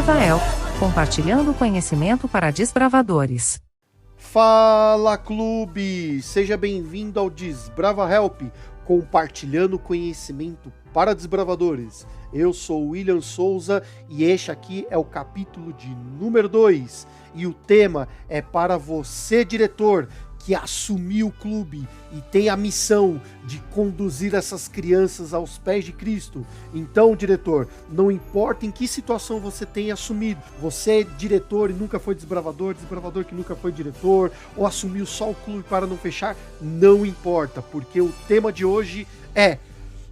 Desbrava Help, compartilhando conhecimento para desbravadores. Fala, clube! Seja bem-vindo ao Desbrava Help, compartilhando conhecimento para desbravadores. Eu sou o William Souza e este aqui é o capítulo de número 2. E o tema é para você, diretor, que assumiu o clube e tem a missão de conduzir essas crianças aos pés de Cristo. Então, diretor, não importa em que situação você tenha assumido, você é diretor e nunca foi desbravador, desbravador que nunca foi diretor, ou assumiu só o clube para não fechar, não importa, porque o tema de hoje é: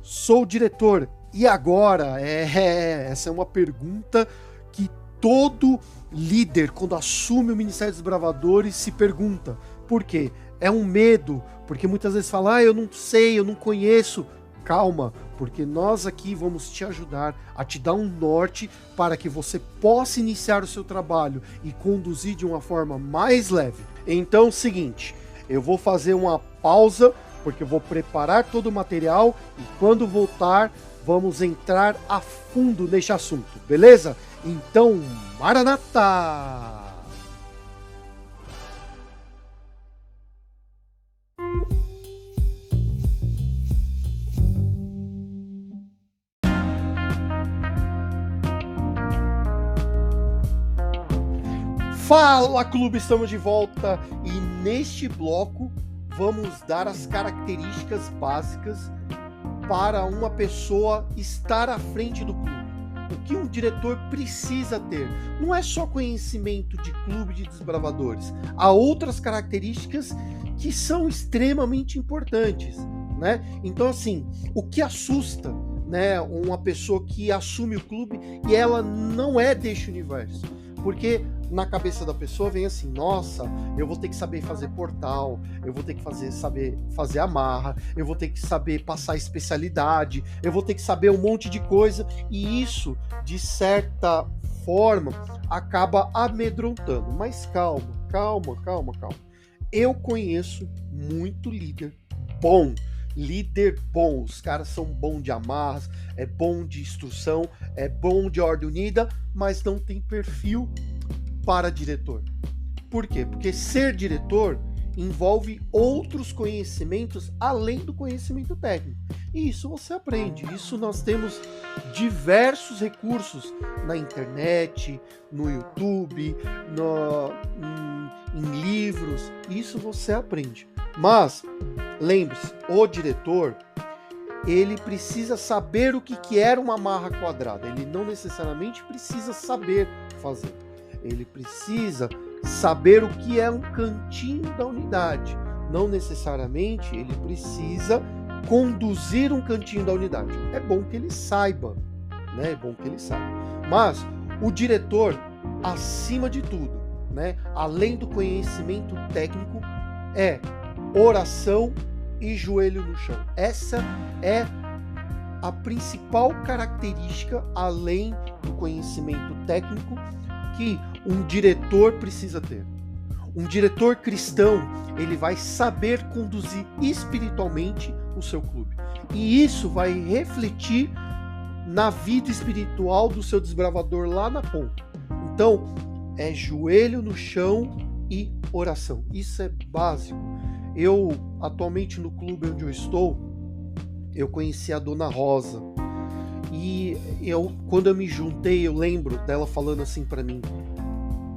sou diretor, e agora? Essa é uma pergunta que todo líder, quando assume o Ministério dos Desbravadores, se pergunta. Por quê? É um medo, porque muitas vezes fala, eu não sei, eu não conheço. Calma, porque nós aqui vamos te ajudar a te dar um norte para que você possa iniciar o seu trabalho e conduzir de uma forma mais leve. Então, é o seguinte, eu vou fazer uma pausa, porque eu vou preparar todo o material e quando voltar, vamos entrar a fundo neste assunto, beleza? Então, Maranata! Fala, clube! Estamos de volta e neste bloco vamos dar as características básicas para uma pessoa estar à frente do clube. O que um diretor precisa ter? Não é só conhecimento de clube de desbravadores. Há outras características que são extremamente importantes, né? Então, assim, o que assusta, né, uma pessoa que assume o clube e ela não é deste universo? Porque na cabeça da pessoa vem assim, nossa, eu vou ter que saber fazer portal, eu vou ter que saber fazer amarra, eu vou ter que saber passar especialidade, eu vou ter que saber um monte de coisa, e isso, de certa forma, acaba amedrontando. Mas calma. Eu conheço muito líder bom, os caras são bons de amarras, é bom de instrução, é bom de ordem unida, mas não tem perfil para diretor. Por quê? Porque ser diretor envolve outros conhecimentos além do conhecimento técnico. E isso você aprende. Isso nós temos diversos recursos na internet, no YouTube, em livros. Isso você aprende. Mas, lembre-se, o diretor, ele precisa saber o que é uma amarra quadrada. Ele não necessariamente precisa saber fazer. Ele precisa saber o que é um cantinho da unidade. Não necessariamente ele precisa conduzir um cantinho da unidade. É bom que ele saiba, né? É bom que ele saiba. Mas o diretor, acima de tudo, né, além do conhecimento técnico, é oração e joelho no chão. Essa é a principal característica, além do conhecimento técnico, que um diretor precisa ter. Um diretor cristão, ele vai saber conduzir espiritualmente o seu clube. E isso vai refletir na vida espiritual do seu desbravador lá na ponta. Então, é joelho no chão e oração. Isso é básico. Eu, atualmente no clube onde eu estou, eu conheci a Dona Rosa. E quando eu me juntei, eu lembro dela falando assim para mim: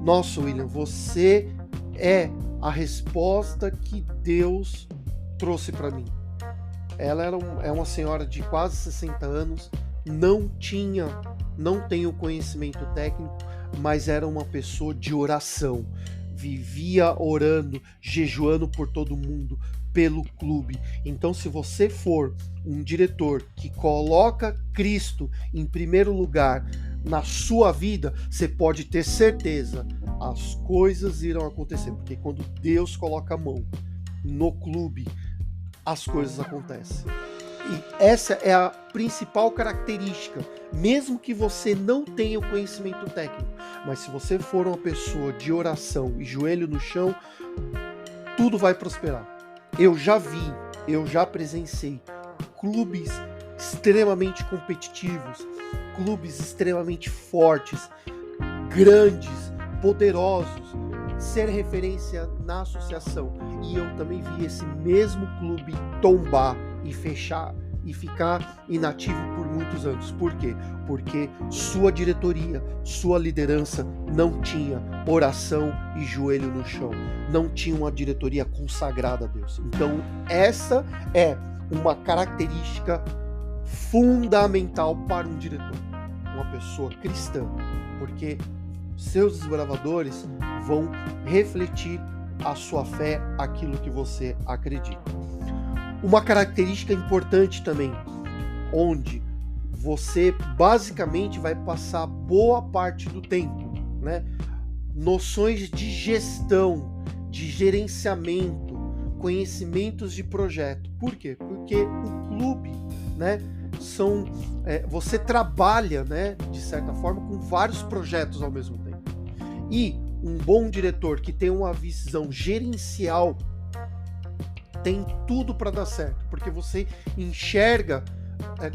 nossa, William, você é a resposta que Deus trouxe para mim. Ela é uma senhora de quase 60 anos, não tem o conhecimento técnico, mas era uma pessoa de oração. Vivia orando, jejuando por todo mundo, pelo clube. Então, se você for um diretor que coloca Cristo em primeiro lugar na sua vida, você pode ter certeza, as coisas irão acontecer, porque quando Deus coloca a mão no clube, as coisas acontecem. E essa é a principal característica, mesmo que você não tenha o conhecimento técnico, mas se você for uma pessoa de oração e joelho no chão, tudo vai prosperar. Eu já presenciei clubes extremamente competitivos, clubes extremamente fortes, grandes, poderosos, ser referência na associação. E eu também vi esse mesmo clube tombar e fechar e ficar inativo por muitos anos. Por quê? Porque sua diretoria, sua liderança não tinha oração e joelho no chão, não tinha uma diretoria consagrada a Deus. Então essa é uma característica fundamental para um diretor, uma pessoa cristã, porque seus desbravadores vão refletir a sua fé, aquilo que você acredita. Uma característica importante também, onde você basicamente vai passar boa parte do tempo, né? Noções de gestão, de gerenciamento, conhecimentos de projeto. Por quê? Porque o clube, né, você trabalha, né, de certa forma, com vários projetos ao mesmo tempo. E um bom diretor que tem uma visão gerencial tem tudo para dar certo, porque você enxerga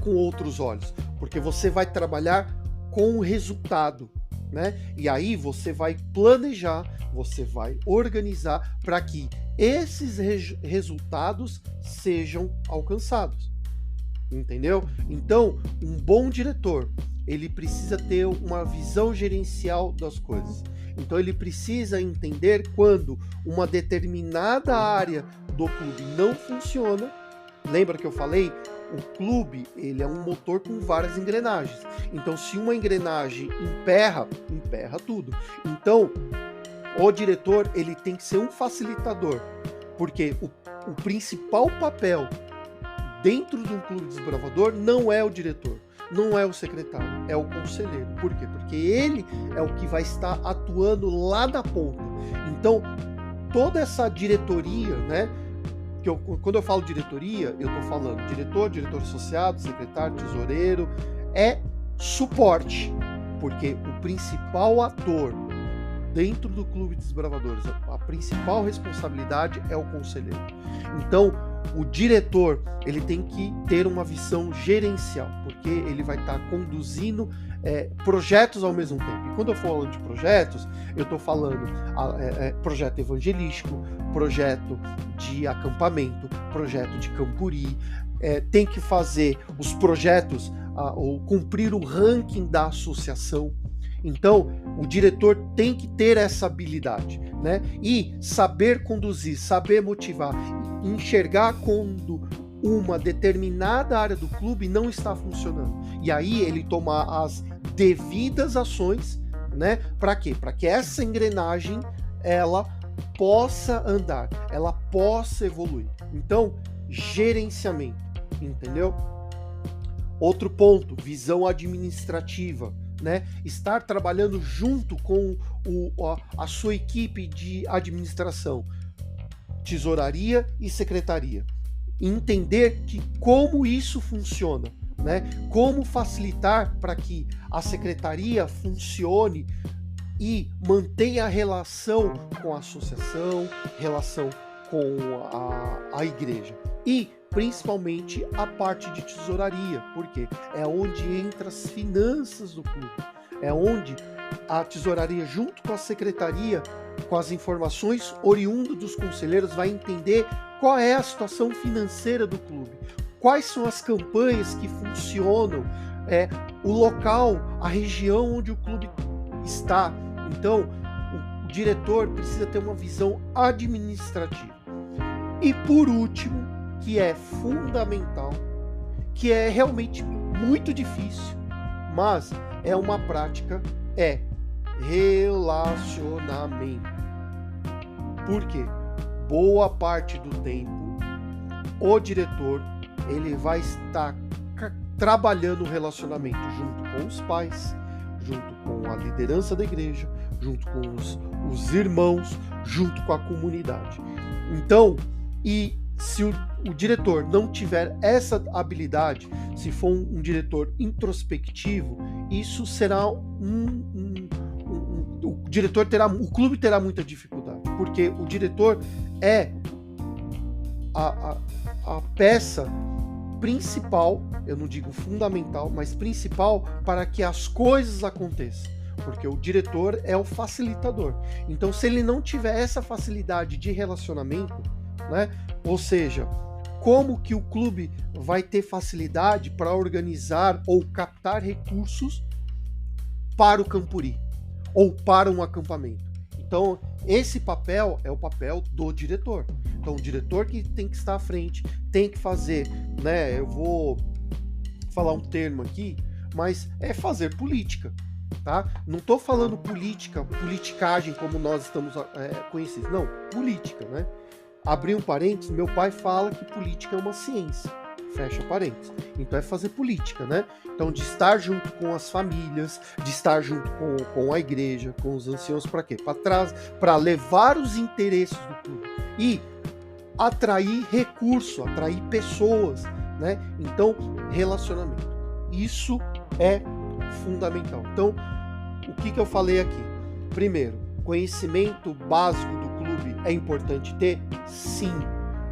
com outros olhos, porque você vai trabalhar com o resultado, né? E aí você vai planejar, você vai organizar para que esses resultados sejam alcançados, entendeu? Então, um bom diretor, ele precisa ter uma visão gerencial das coisas. Então ele precisa entender quando uma determinada área do clube não funciona. Lembra que eu falei? O clube, ele é um motor com várias engrenagens. Então se uma engrenagem emperra tudo. Então o diretor, ele tem que ser um facilitador, porque o principal papel dentro de um clube desbravador não é o diretor, não é o secretário, é o conselheiro. Por quê? Porque ele é o que vai estar atuando lá na ponta. Então, toda essa diretoria, né? Quando eu falo diretoria, eu estou falando diretor associado, secretário, tesoureiro, é suporte. Porque o principal ator dentro do clube de desbravadores, a principal responsabilidade é o conselheiro. Então, o diretor, ele tem que ter uma visão gerencial, porque ele vai estar conduzindo projetos ao mesmo tempo. E quando eu falo de projetos, eu estou falando projeto evangelístico, projeto de acampamento, projeto de campuri, tem que fazer os projetos ou cumprir o ranking da associação. Então, o diretor tem que ter essa habilidade, né? E saber conduzir, saber motivar, enxergar quando uma determinada área do clube não está funcionando. E aí ele tomar as devidas ações, né? Para quê? Para que essa engrenagem ela possa andar, ela possa evoluir. Então, gerenciamento, entendeu? Outro ponto, visão administrativa. Né? Estar trabalhando junto com a sua equipe de administração, tesouraria e secretaria. Entender como isso funciona, né? Como facilitar para que a secretaria funcione e mantenha a relação com a associação, relação com a igreja. E principalmente a parte de tesouraria, porque é onde entra as finanças do clube, é onde a tesouraria junto com a secretaria, com as informações oriundas dos conselheiros, vai entender qual é a situação financeira do clube, quais são as campanhas que funcionam, o local, a região onde o clube está. Então, o diretor precisa ter uma visão administrativa. E por último, que é fundamental, que é realmente muito difícil, mas é uma prática, é relacionamento. Por quê? Boa parte do tempo, o diretor, ele vai estar trabalhando o relacionamento junto com os pais, junto com a liderança da igreja, junto com os irmãos, junto com a comunidade. Então, se o diretor não tiver essa habilidade, se for um diretor introspectivo, isso será o clube terá muita dificuldade, porque o diretor é a peça principal, eu não digo fundamental, mas principal para que as coisas aconteçam, Porque o diretor é o facilitador. Então, se ele não tiver essa facilidade de relacionamento, né? Ou seja, como que o clube vai ter facilidade para organizar ou captar recursos para o Campuri ou para um acampamento? Então, esse papel é o papel do diretor. Então, o diretor que tem que estar à frente, tem que fazer, né? Eu vou falar um termo aqui, mas é fazer política, tá? Não estou falando politicagem como nós estamos conhecidos. Não, política, né? Abrir um parênteses, meu pai fala que política é uma ciência. Fecha parênteses. Então é fazer política, né? Então de estar junto com as famílias, de estar junto com a igreja, com os anciãos, para quê? Para levar os interesses do clube e atrair recurso, atrair pessoas, né? Então, relacionamento. Isso é fundamental. Então, o que eu falei aqui? Primeiro, conhecimento básico do clube é importante ter? Sim.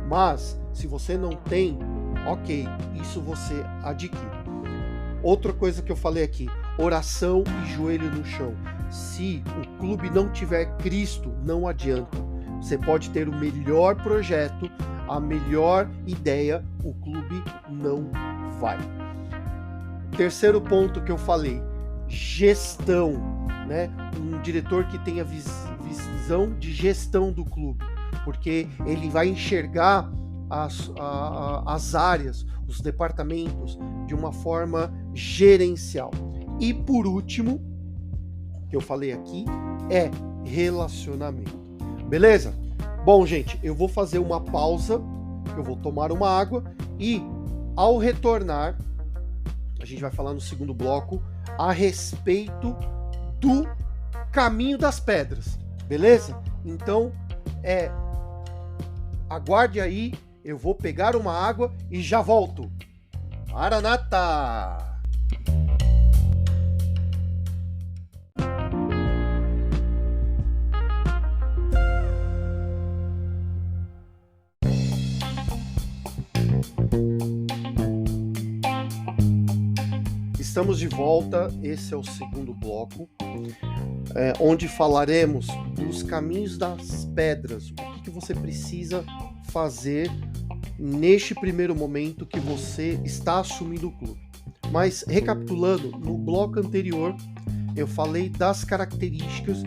Mas, se você não tem, ok, isso você adquire. Outra coisa que eu falei aqui, oração e joelho no chão. Se o clube não tiver Cristo, não adianta. Você pode ter o melhor projeto, a melhor ideia, o clube não vai. Terceiro ponto que eu falei, gestão, né? Um diretor que tenha visão de gestão do clube, porque ele vai enxergar as áreas, os departamentos de uma forma gerencial. E por último, que eu falei aqui, é relacionamento. Beleza? Bom, gente, eu vou fazer uma pausa, eu vou tomar uma água e ao retornar, a gente vai falar no segundo bloco a respeito do caminho das pedras. Beleza? Então, aguarde aí, eu vou pegar uma água e já volto. Maranata! Estamos de volta, esse é o segundo bloco, onde falaremos dos caminhos das pedras, o que você precisa fazer neste primeiro momento que você está assumindo o clube. Mas, recapitulando, no bloco anterior, eu falei das características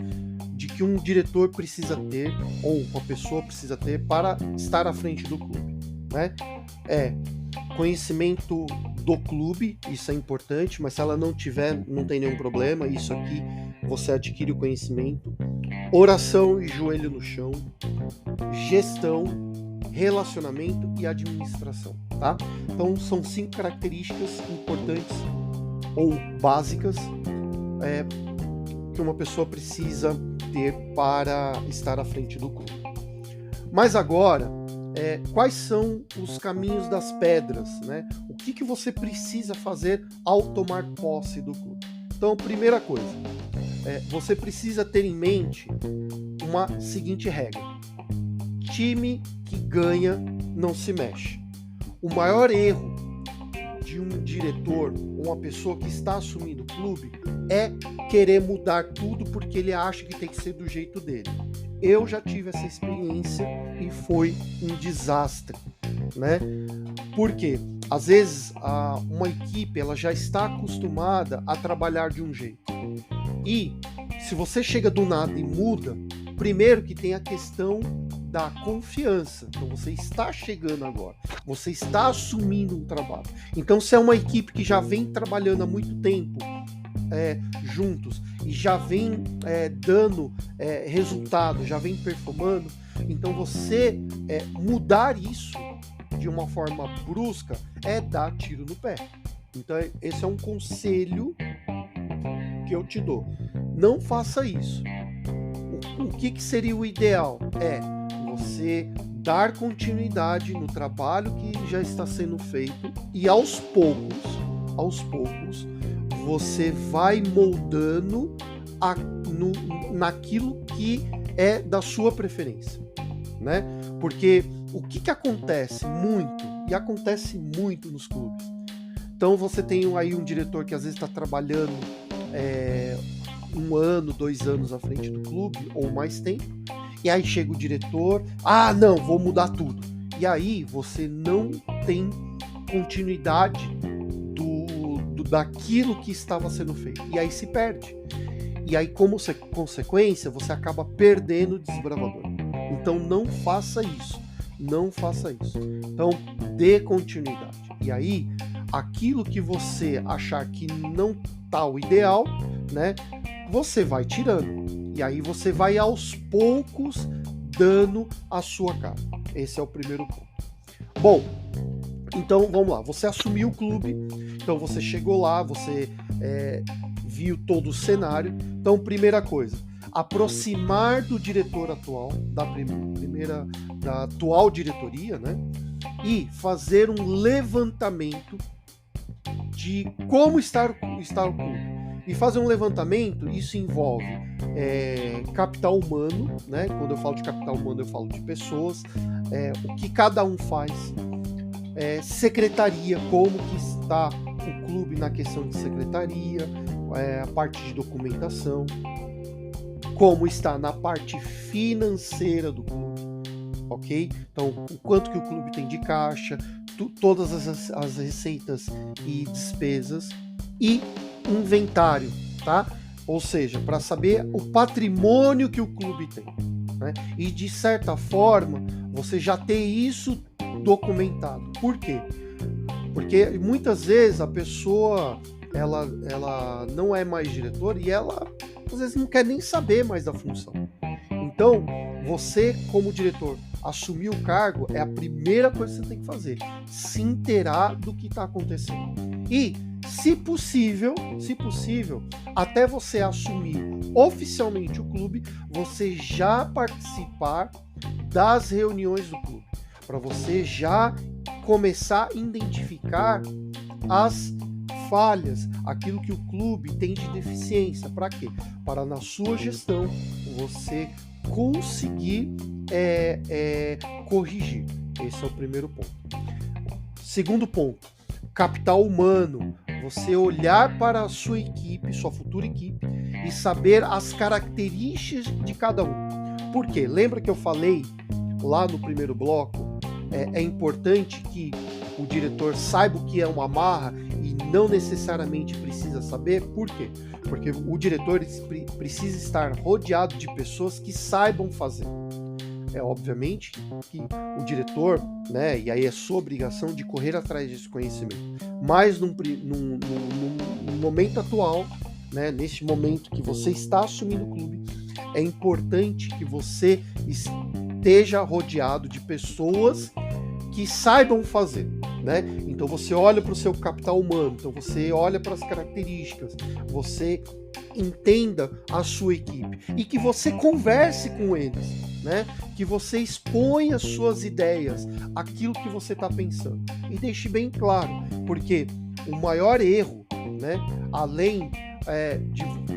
de que um diretor precisa ter, ou uma pessoa precisa ter, para estar à frente do clube, né? Conhecimento do clube, isso é importante, mas se ela não tiver, não tem nenhum problema, isso aqui você adquire o conhecimento. Oração e joelho no chão, gestão, relacionamento e administração, tá? Então são 5 características importantes ou básicas que uma pessoa precisa ter para estar à frente do clube. Mas agora, quais são os caminhos das pedras, né? O que você precisa fazer ao tomar posse do clube? Então, primeira coisa, você precisa ter em mente uma seguinte regra: time que ganha não se mexe. O maior erro de um diretor ou uma pessoa que está assumindo o clube é querer mudar tudo porque ele acha que tem que ser do jeito dele. Eu já tive essa experiência e foi um desastre, né? Porque às vezes uma equipe ela já está acostumada a trabalhar de um jeito. E se você chega do nada e muda, primeiro que tem a questão da confiança. Então você está chegando agora, você está assumindo um trabalho. Então se é uma equipe que já vem trabalhando há muito tempo juntos e já vem dando resultado, já vem performando, então você mudar isso de uma forma brusca é dar tiro no pé. Então esse é um conselho que eu te dou. Não faça isso. O que seria o ideal? Você dar continuidade no trabalho que já está sendo feito e aos poucos você vai moldando naquilo que é da sua preferência, né? Porque o que acontece muito, e acontece muito nos clubes, então você tem aí um diretor que às vezes está trabalhando 1 ano, 2 anos à frente do clube, ou mais tempo, e aí chega o diretor, não, vou mudar tudo. E aí você não tem continuidade daquilo que estava sendo feito. E aí se perde. E aí, como consequência, você acaba perdendo o desbravador. Então não faça isso. Não faça isso. Então, dê continuidade. E aí, aquilo que você achar que não tá o ideal, né? Você vai tirando. E aí você vai aos poucos dando a sua cara. Esse é o primeiro ponto. Bom, então vamos lá. Você assumiu o clube. Então você chegou lá, você viu todo o cenário. Então, primeira coisa, aproximar do diretor atual, da atual diretoria, né? E fazer um levantamento de como está o clube. E fazer um levantamento, isso envolve capital humano, né? Quando eu falo de capital humano, eu falo de pessoas, o que cada um faz, secretaria, como que está o clube na questão de secretaria, a parte de documentação, como está na parte financeira do clube, ok? Então, o quanto que o clube tem de caixa, todas as receitas e despesas, e inventário, tá? Ou seja, para saber o patrimônio que o clube tem, né? E de certa forma, você já tem isso documentado. Por quê? Porque muitas vezes a pessoa ela não é mais diretora e ela às vezes não quer nem saber mais da função. Então, você como diretor assumir o cargo é a primeira coisa que você tem que fazer, se inteirar do que está acontecendo. E, se possível, até você assumir oficialmente o clube, você já participar das reuniões do clube, para você já começar a identificar as falhas, aquilo que o clube tem de deficiência. Para quê? Para na sua gestão você conseguir corrigir. Esse é o primeiro ponto. Segundo ponto, capital humano. Você olhar para a sua equipe, sua futura equipe, e saber as características de cada um. Por quê? Lembra que eu falei lá no primeiro bloco? É importante que o diretor saiba o que é uma marra e não necessariamente precisa saber. Por quê? Porque o diretor precisa estar rodeado de pessoas que saibam fazer. Obviamente que o diretor, né, e aí é sua obrigação de correr atrás desse conhecimento. Mas num momento atual, né, neste momento que você está assumindo o clube, é importante que você esteja rodeado de pessoas que saibam fazer, né? Então você olha para o seu capital humano, então você olha para as características, você entenda a sua equipe e que você converse com eles, né? Que você exponha as suas ideias, aquilo que você está pensando e deixe bem claro, porque o maior erro, né? Além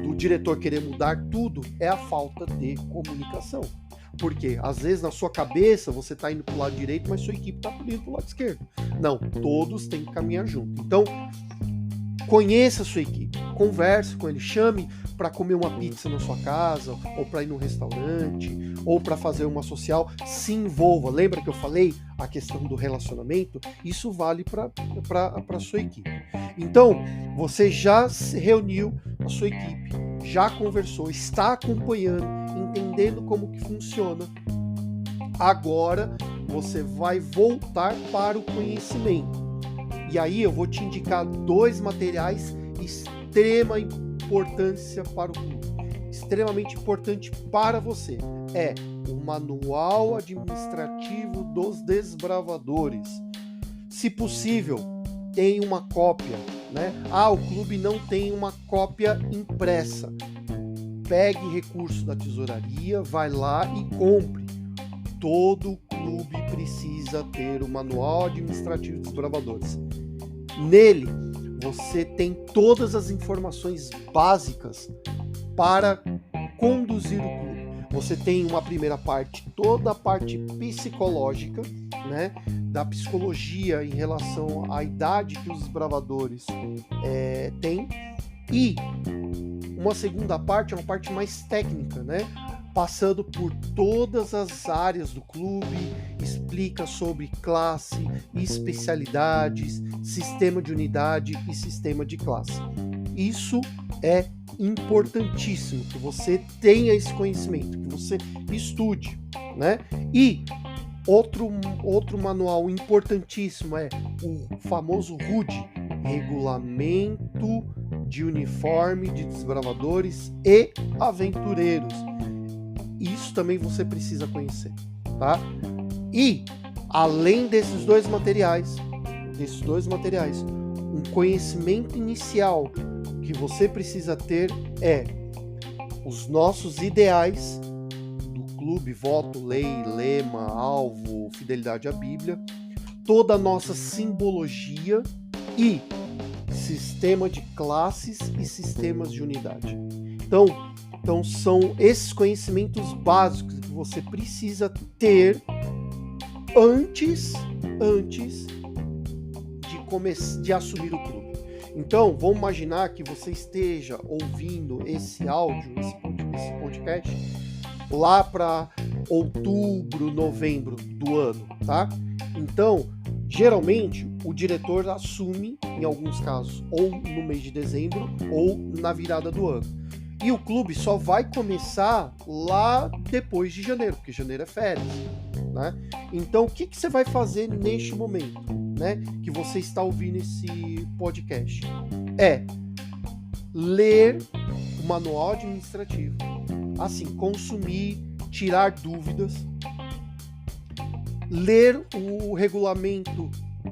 do diretor querer mudar tudo, é a falta de comunicação. Porque às vezes na sua cabeça você está indo para o lado direito, mas sua equipe está indo para o lado esquerdo. Não, todos têm que caminhar junto. Então, conheça a sua equipe, converse com ele, chame para comer uma pizza na sua casa, ou para ir num restaurante, ou para fazer uma social, se envolva. Lembra que eu falei a questão do relacionamento? Isso vale para a sua equipe. Então, você já se reuniu a sua equipe, já conversou, está acompanhando, entendendo como que funciona. Agora você vai voltar para o conhecimento. E aí eu vou te indicar 2 materiais extrema importância para o clube, extremamente importante para você. É o Manual Administrativo dos Desbravadores. Se possível, tem uma cópia, né? O clube não tem uma cópia impressa. Pegue recurso da tesouraria, vai lá e compre. Todo clube precisa ter o Manual Administrativo dos Desbravadores. Nele, você tem todas as informações básicas para conduzir o clube. Você tem uma primeira parte, toda a parte psicológica, né, da psicologia em relação à idade que os desbravadores têm, e uma segunda parte é uma parte mais técnica, né? Passando por todas as áreas do clube, explica sobre classe, especialidades, sistema de unidade e sistema de classe. Isso é importantíssimo, que você tenha esse conhecimento, que você estude, né? E outro manual importantíssimo é o famoso RUD, Regulamento de Uniforme de Desbravadores e Aventureiros. Isso também você precisa conhecer, tá? E, além desses dois materiais, um conhecimento inicial que você precisa ter é os nossos ideais do clube, voto, lei, lema, alvo, fidelidade à Bíblia, toda a nossa simbologia e sistema de classes e sistemas de unidade. Então são esses conhecimentos básicos que você precisa ter antes de assumir o clube. Então, vamos imaginar que você esteja ouvindo esse áudio, esse podcast, lá para outubro, novembro do ano, tá? Então, geralmente, o diretor assume, em alguns casos, ou no mês de dezembro, ou na virada do ano. E o clube só vai começar lá depois de janeiro, porque janeiro é férias, né? Então, o que você vai fazer neste momento, né, que você está ouvindo esse podcast? É ler o manual administrativo, assim, consumir, tirar dúvidas, ler o regulamento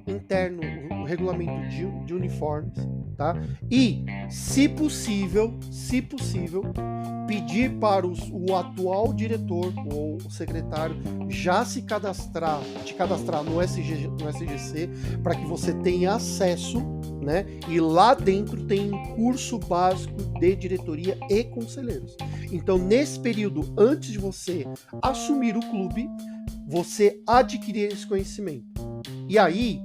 interno, o regulamento de uniformes, tá? E, se possível, pedir para o atual diretor ou o secretário já te cadastrar no SGC, para que você tenha acesso, né? E lá dentro tem um curso básico de diretoria e conselheiros. Então, nesse período, antes de você assumir o clube, você adquirir esse conhecimento. E aí,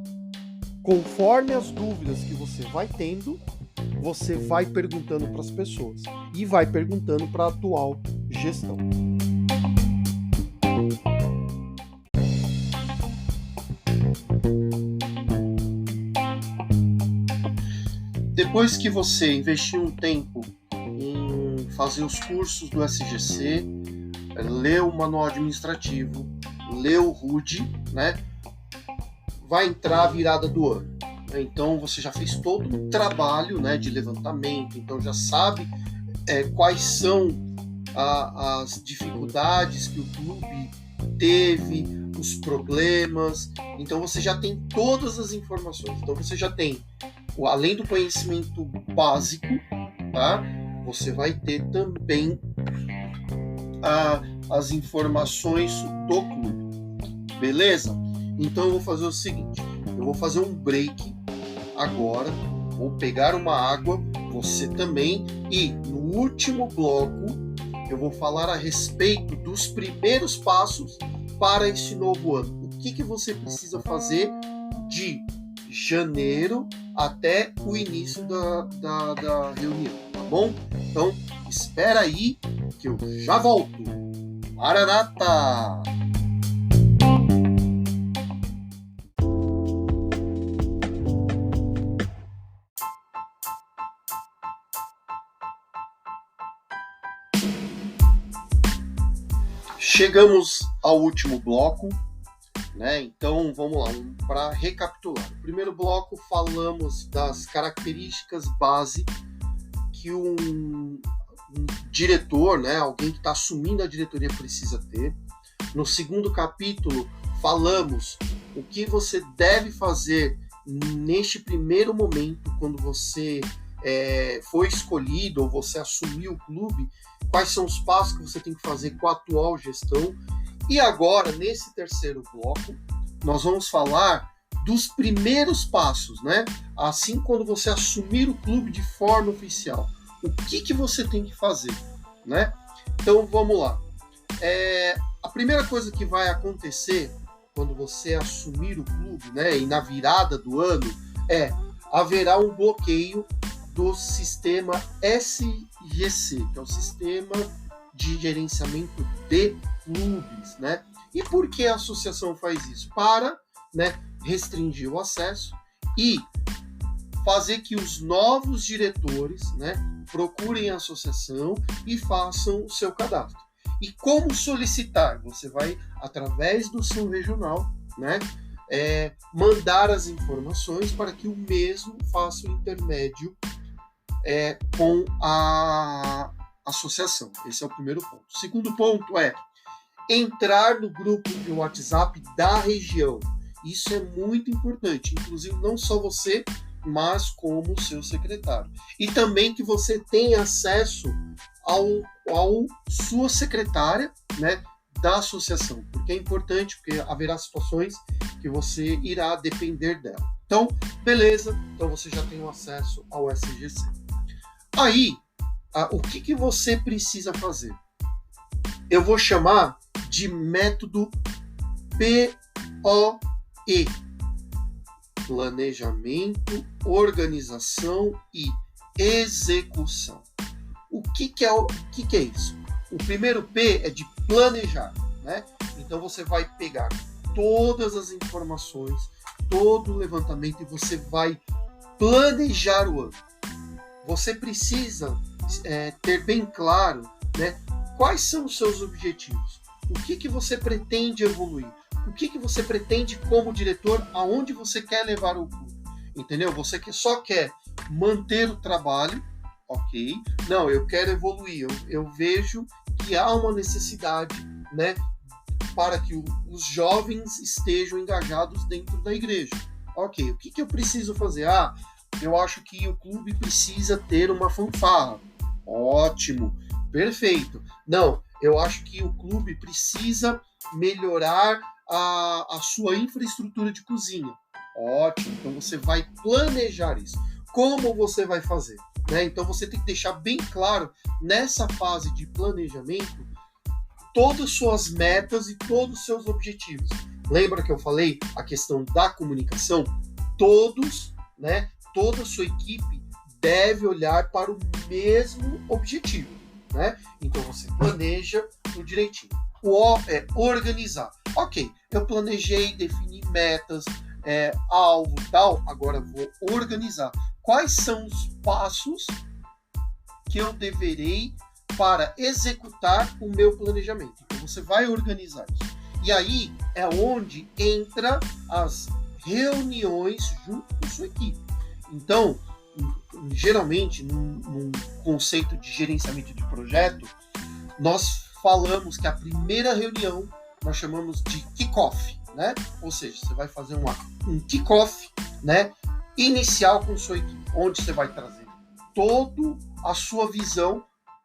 conforme as dúvidas que você vai tendo, você vai perguntando para as pessoas e vai perguntando para a atual gestão. Depois que você investir um tempo em fazer os cursos do SGC, ler o manual administrativo, ler o RUD, né? Vai entrar a virada do ano. Então você já fez todo um trabalho, né, de levantamento, então já sabe quais são as dificuldades que o clube teve, os problemas. Então você já tem todas as informações. Então você já tem, além do conhecimento básico, tá? Você vai ter também as informações do clube. Beleza? Então eu vou fazer o seguinte, eu vou fazer um break agora, vou pegar uma água, você também, e no último bloco eu vou falar a respeito dos primeiros passos para este novo ano. O que você precisa fazer de janeiro até o início da reunião, tá bom? Então espera aí que eu já volto. Maranata! Chegamos ao último bloco, né? Então vamos lá, para recapitular. No primeiro bloco falamos das características base que um diretor, né, alguém que está assumindo a diretoria precisa ter. No segundo capítulo falamos o que você deve fazer neste primeiro momento, quando você foi escolhido ou você assumiu o clube, quais são os passos que você tem que fazer com a atual gestão. E agora, nesse terceiro bloco, nós vamos falar dos primeiros passos, né? Assim, quando você assumir o clube de forma oficial, o que você tem que fazer, né? Então, vamos lá. A primeira coisa que vai acontecer quando você assumir o clube, né, e na virada do ano, haverá um bloqueio do sistema SGC, que é o Sistema de Gerenciamento de Clubes, né? E por que a associação faz isso? Para, né, restringir o acesso e fazer que os novos diretores, né, procurem a associação e façam o seu cadastro. E como solicitar? Você vai, através do seu regional, né, mandar as informações para que o mesmo faça o intermédio com a associação. Esse é o primeiro ponto. O segundo ponto é entrar no grupo de WhatsApp da região. Isso é muito importante, inclusive não só você, mas como seu secretário. E também que você tenha acesso ao sua secretária, né, da associação, porque é importante, porque haverá situações que você irá depender dela. Então, beleza, então você já tem o acesso ao SGC. Aí, o que você precisa fazer? Eu vou chamar de método POE. Planejamento, organização e execução. O que é isso? O primeiro P é de planejar, né? Então você vai pegar todas as informações, todo o levantamento e você vai planejar o ano. Você precisa ter bem claro, né, quais são os seus objetivos, o que você pretende evoluir, o que você pretende como diretor, aonde você quer levar o clube, entendeu? Você só quer manter o trabalho, ok? Não, eu quero evoluir, eu vejo que há uma necessidade, né, para que os jovens estejam engajados dentro da igreja. Ok, o que eu preciso fazer? Eu acho que o clube precisa ter uma fanfarra. Ótimo, perfeito. Não, eu acho que o clube precisa melhorar a sua infraestrutura de cozinha. Ótimo, então você vai planejar isso. Como você vai fazer? Né? Então você tem que deixar bem claro, nessa fase de planejamento, todas as suas metas e todos os seus objetivos. Lembra que eu falei a questão da comunicação? Todos, né, toda a sua equipe deve olhar para o mesmo objetivo, né? Então você planeja tudo direitinho. O O é organizar. Ok, eu planejei, defini metas, alvo e tal, agora vou organizar. Quais são os passos que eu deverei para executar o meu planejamento? Então você vai organizar isso. E aí é onde entra as reuniões junto com a sua equipe. Então, geralmente, num conceito de gerenciamento de projeto, nós falamos que a primeira reunião nós chamamos de kick-off, né? Ou seja, você vai fazer um kick-off, né, inicial com sua equipe, onde você vai trazer toda a sua visão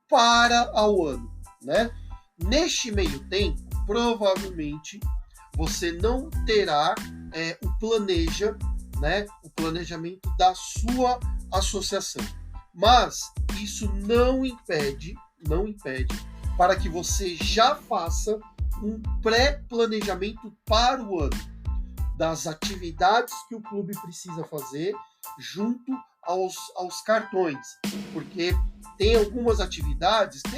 para o ano, né? Neste meio tempo, provavelmente, você não terá o planejamento da sua associação. Mas isso não impede para que você já faça um pré-planejamento para o ano, das atividades que o clube precisa fazer junto aos cartões, porque tem algumas atividades que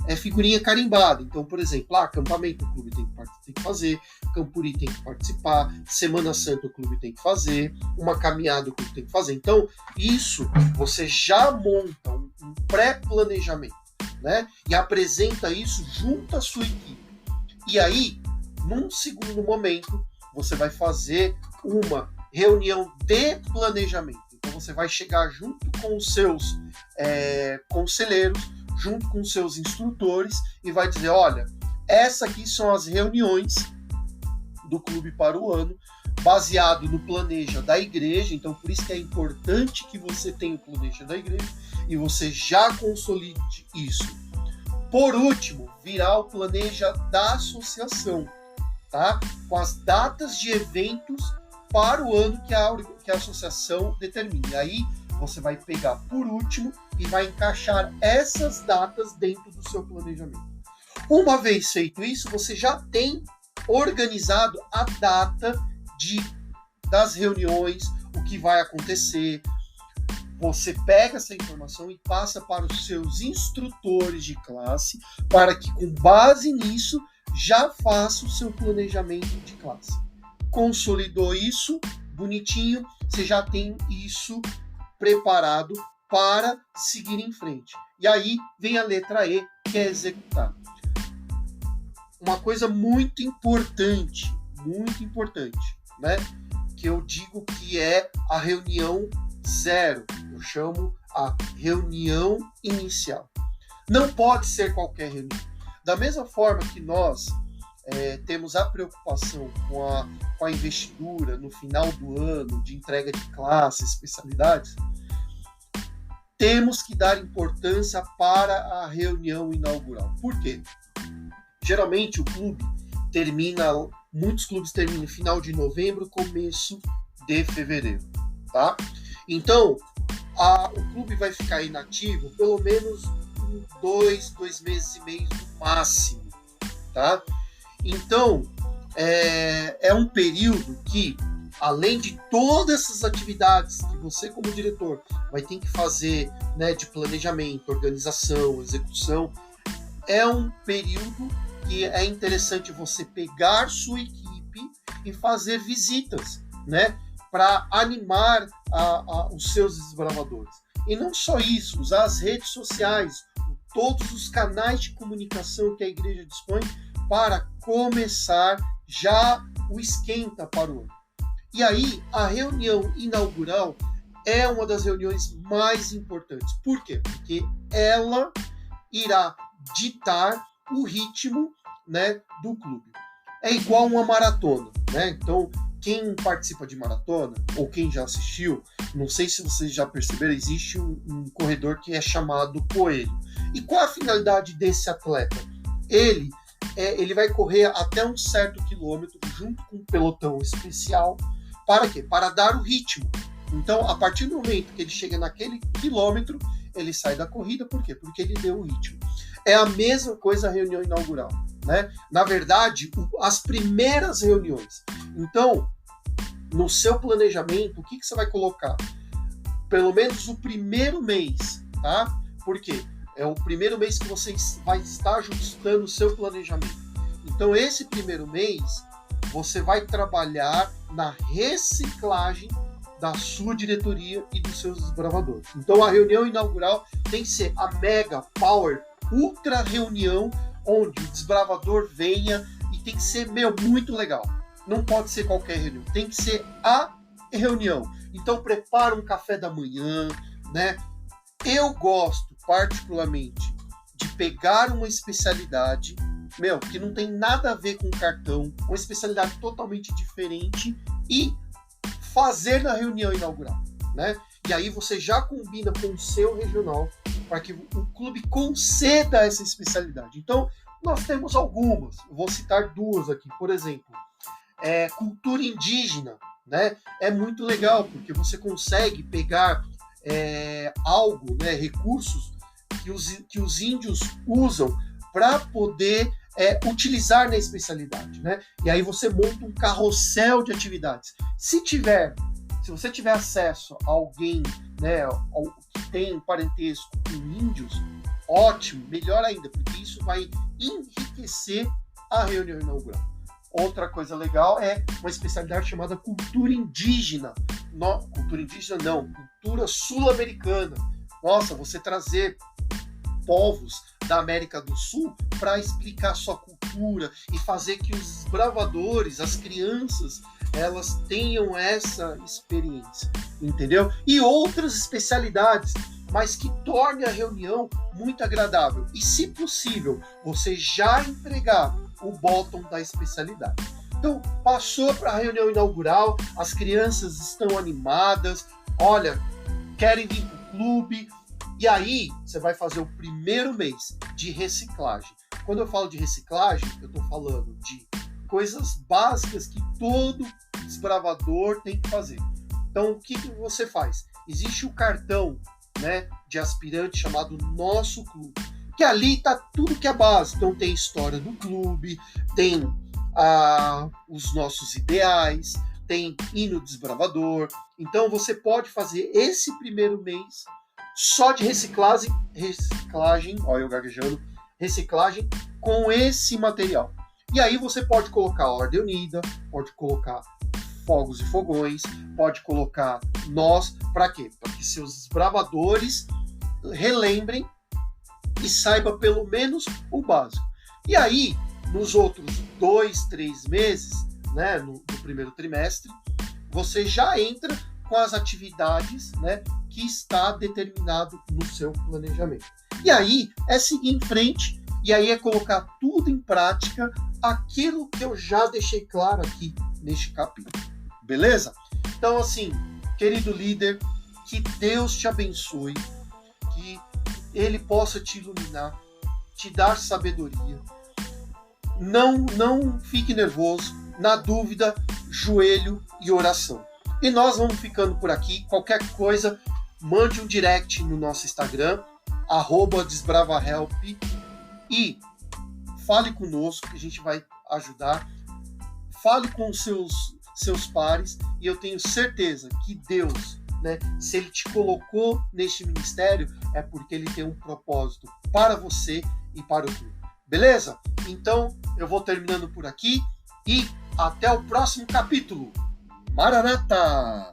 é figurinha carimbada. Então, por exemplo, acampamento o clube tem que fazer, Campuri tem que participar, Semana Santa o clube tem que fazer, uma caminhada o clube tem que fazer. Então, isso você já monta um pré-planejamento, né? E apresenta isso junto à sua equipe. E aí, num segundo momento, você vai fazer uma reunião de planejamento. Então, você vai chegar junto com os seus conselheiros, junto com os seus instrutores, e vai dizer, olha, essas aqui são as reuniões do clube para o ano, baseado no planeja da igreja. Então, por isso que é importante que você tenha o planeja da igreja e você já consolide isso. Por último, virá o planeja da associação, tá? Com as datas de eventos para o ano que a associação determine. E aí, você vai pegar por último e vai encaixar essas datas dentro do seu planejamento. Uma vez feito isso, você já tem organizado a data das reuniões, o que vai acontecer, Você pega essa informação e passa para os seus instrutores de classe, para que, com base nisso, já faça o seu planejamento de classe. Consolidou isso, bonitinho, você já tem isso preparado para seguir em frente. E aí vem a letra E, que é executar. Uma coisa muito importante, né? Que eu digo que é a reunião 0. Eu chamo a reunião inicial. Não pode ser qualquer reunião. Da mesma forma que nós temos a preocupação com a investidura no final do ano, de entrega de classe, especialidades, temos que dar importância para a reunião inaugural. Por quê? Geralmente muitos clubes terminam em final de novembro, começo de fevereiro, tá? Então, o clube vai ficar inativo pelo menos 2 meses e meio no máximo, tá? Então, é um período que, além de todas essas atividades que você, como diretor, vai ter que fazer, né, de planejamento, organização, execução, é um período que é interessante você pegar sua equipe e fazer visitas, né, para animar os seus desbravadores. E não só isso, usar as redes sociais, todos os canais de comunicação que a igreja dispõe para começar já o esquenta para o ano. E aí, a reunião inaugural é uma das reuniões mais importantes. Por quê? Porque ela irá ditar o ritmo, né, do clube. É igual uma maratona, né? Então, quem participa de maratona, ou quem já assistiu, não sei se vocês já perceberam, existe um corredor que é chamado Coelho. E qual a finalidade desse atleta? Ele vai correr até um certo quilômetro, junto com um pelotão especial. Para quê? Para dar o ritmo. Então, a partir do momento que ele chega naquele quilômetro, ele sai da corrida. Por quê? Porque ele deu o ritmo. É a mesma coisa a reunião inaugural, né? Na verdade, as primeiras reuniões. Então, no seu planejamento, o que você vai colocar? Pelo menos o primeiro mês, tá? Por quê? É o primeiro mês que você vai estar ajustando o seu planejamento. Então, esse primeiro mês, você vai trabalhar na reciclagem da sua diretoria e dos seus desbravadores. Então, a reunião inaugural tem que ser a mega, power, ultra reunião, onde o desbravador venha, e tem que ser, muito legal. Não pode ser qualquer reunião, tem que ser a reunião. Então, prepara um café da manhã, né? Eu gosto, particularmente, de pegar uma especialidade, que não tem nada a ver com cartão, uma especialidade totalmente diferente, e fazer na reunião inaugural, né? E aí você já combina com o seu regional para que o clube conceda essa especialidade. Então, nós temos algumas, eu vou citar 2 aqui. Por exemplo, cultura indígena, né? É muito legal, porque você consegue pegar algo, né, recursos que os índios usam para poder utilizar na especialidade, né? E aí você monta um carrossel de atividades. Se você tiver acesso a alguém, né, que tem parentesco com índios, ótimo, melhor ainda, porque isso vai enriquecer a reunião inaugural. Outra coisa legal é uma especialidade chamada cultura indígena. Cultura sul-americana. Nossa, você trazer povos da América do Sul para explicar sua cultura e fazer que os bravadores, as crianças, elas tenham essa experiência, entendeu? E outras especialidades, mas que torne a reunião muito agradável. E, se possível, você já entregar o bottom da especialidade. Então, passou para a reunião inaugural, as crianças estão animadas, olha, querem vir para o clube. E aí, você vai fazer o primeiro mês de reciclagem. Quando eu falo de reciclagem, eu estou falando de coisas básicas que todo desbravador tem que fazer. Então, o que você faz? Existe o cartão, né, de aspirante chamado Nosso Clube, que ali está tudo que é base. Então, tem história do clube, tem os nossos ideais, tem hino desbravador. Então você pode fazer esse primeiro mês só de reciclagem, olha eu gaguejando, reciclagem com esse material. E aí você pode colocar Ordem Unida, pode colocar fogos e fogões, pode colocar nós, para quê? Para que seus desbravadores relembrem e saiba pelo menos o básico. E aí, nos outros 2, 3 meses, né, no primeiro trimestre, você já entra com as atividades, né, que está determinado no seu planejamento. E aí é seguir em frente, e aí é colocar tudo em prática, aquilo que eu já deixei claro aqui neste capítulo. Beleza? Então, assim, querido líder, que Deus te abençoe, que Ele possa te iluminar, te dar sabedoria. Não fique nervoso, na dúvida, joelho e oração. E nós vamos ficando por aqui. Qualquer coisa, mande um direct no nosso Instagram, @desbravahelp, e fale conosco, que a gente vai ajudar. Fale com os seus pares, e eu tenho certeza que Deus, né, se Ele te colocou neste ministério, é porque Ele tem um propósito para você e para o grupo. Beleza? Então, eu vou terminando por aqui, e até o próximo capítulo. Maranata!